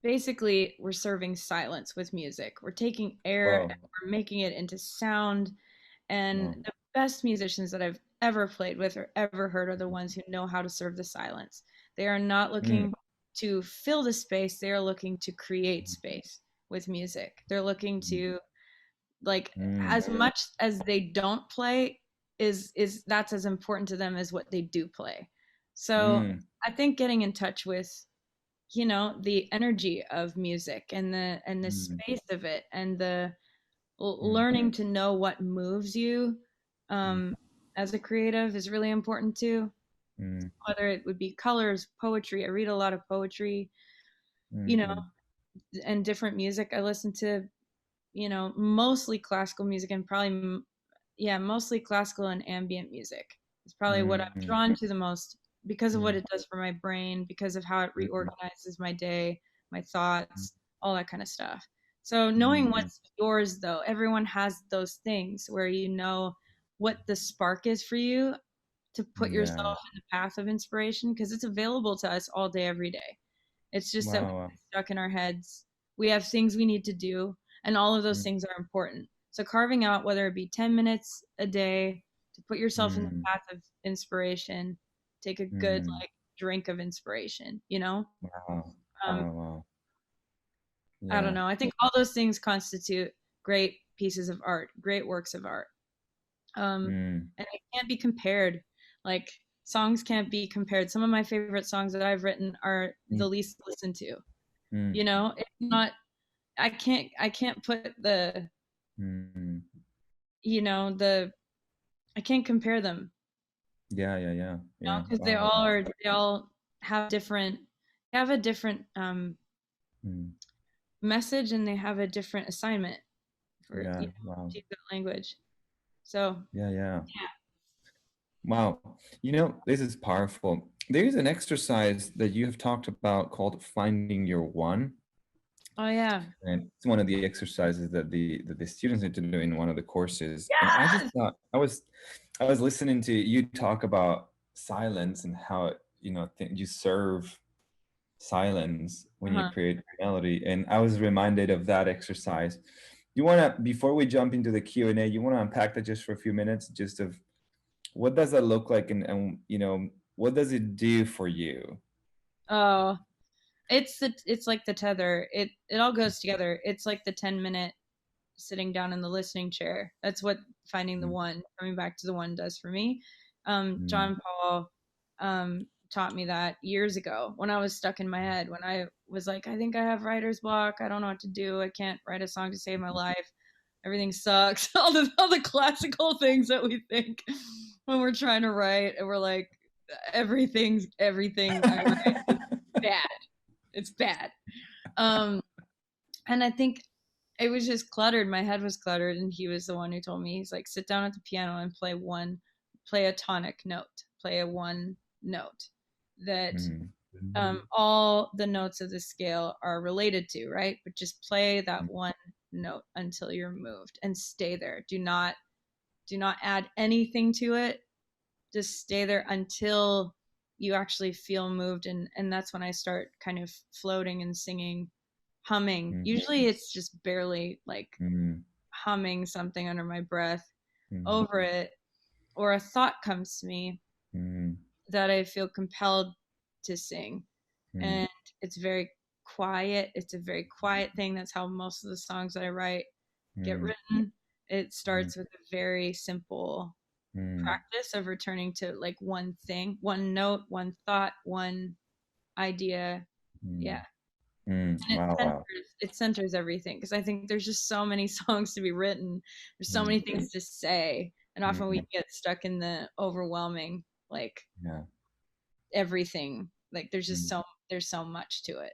basically we're serving silence with music. We're taking air and Wow. we're making it into sound. And Wow. the best musicians that I've ever played with or ever heard are the ones who know how to serve the silence. They are not Mm, looking to fill the space, they are looking to create space with music. They're looking to, like, mm, as much as they don't play is that's as important to them as what they do play. So mm, I think getting in touch with, the energy of music and the mm, space of it, and the mm, learning to know what moves you, mm, um, as a creative is really important too. mm, Whether it would be colors, poetry. I read a lot of poetry, you know, mm, and different music. I listen to, mostly classical music, and probably, yeah, mostly classical and ambient music. It's probably what I'm mm, drawn to the most because of what mm, it does for my brain, because of how it mm, reorganizes my day, my thoughts, all that kind of stuff. So knowing mm. what's yours, though, everyone has those things where you know what the spark is for you to put Yeah. yourself in the path of inspiration, because it's available to us all day, every day. It's just that we Wow. Wow. get stuck in our heads. We have things we need to do, and all of those Mm, things are important. So carving out, whether it be 10 minutes a day to put yourself in the mm, path of inspiration, take a good, mm. like, drink of inspiration. Wow. Um, Wow. Wow. I don't Yeah. know. I think all those things constitute great pieces of art, great works of art. Mm, And it can't be compared. Like, songs can't be compared. Some of my favorite songs that I've written are mm, the least listened to. mm, It's not, I can't put the, mm. the I can't compare them, Yeah. Yeah. Yeah. Yeah. because they Wow. all Wow. are they all have a different Mm. message, and they have a different assignment for, Yeah. Wow. teach that language. So Yeah. Yeah. yeah. Wow. This is powerful. There is an exercise that you have talked about called finding your one. Oh yeah. And it's one of the exercises that the students need to do in one of the courses. And I just Yes. thought I was listening to you talk about silence and how you serve silence when you Uh-huh. create melody. And I was reminded of that exercise. You want to, before we jump into the Q&A, you want to unpack that just for a few minutes, just of what does that look like, and what does it do for you? Oh, it's like the tether. It all goes together. It's like the 10-minute sitting down in the listening chair. That's what finding the Mm, one, coming back to the one, does for me. mm, John Paul taught me that years ago when I was stuck in my head, when I was like, I think I have writer's block. I don't know what to do. I can't write a song to save my life. Everything sucks. All the classical things that we think when we're trying to write, and we're like, everything I write is bad. It's bad. Um, and I think it was just cluttered. My head was cluttered, and he was the one who told me, he's like, sit down at the piano and play a tonic note, play a one note that, mm, all the notes of the scale are related to, right? But just play that mm, one note until you're moved, and stay there. Do not add anything to it. Just stay there until you actually feel moved, and that's when I start kind of floating and singing, humming. mm, Usually it's just barely, like, mm, humming something under my breath mm, over it, or a thought comes to me mm, that I feel compelled to sing. mm, And it's very quiet. It's a very quiet thing. That's how most of the songs that I write get mm, written. It mm, starts with a very simple mm, practice of returning to, like, one thing, one note, one thought, one idea. mm, Yeah. mm. And Wow, wow. it centers everything, because I think there's just so many songs to be written. There's so many Mm, things to say, and often we mm, get stuck in the overwhelming, like, yeah. everything. Like, Mm, there's so much to it.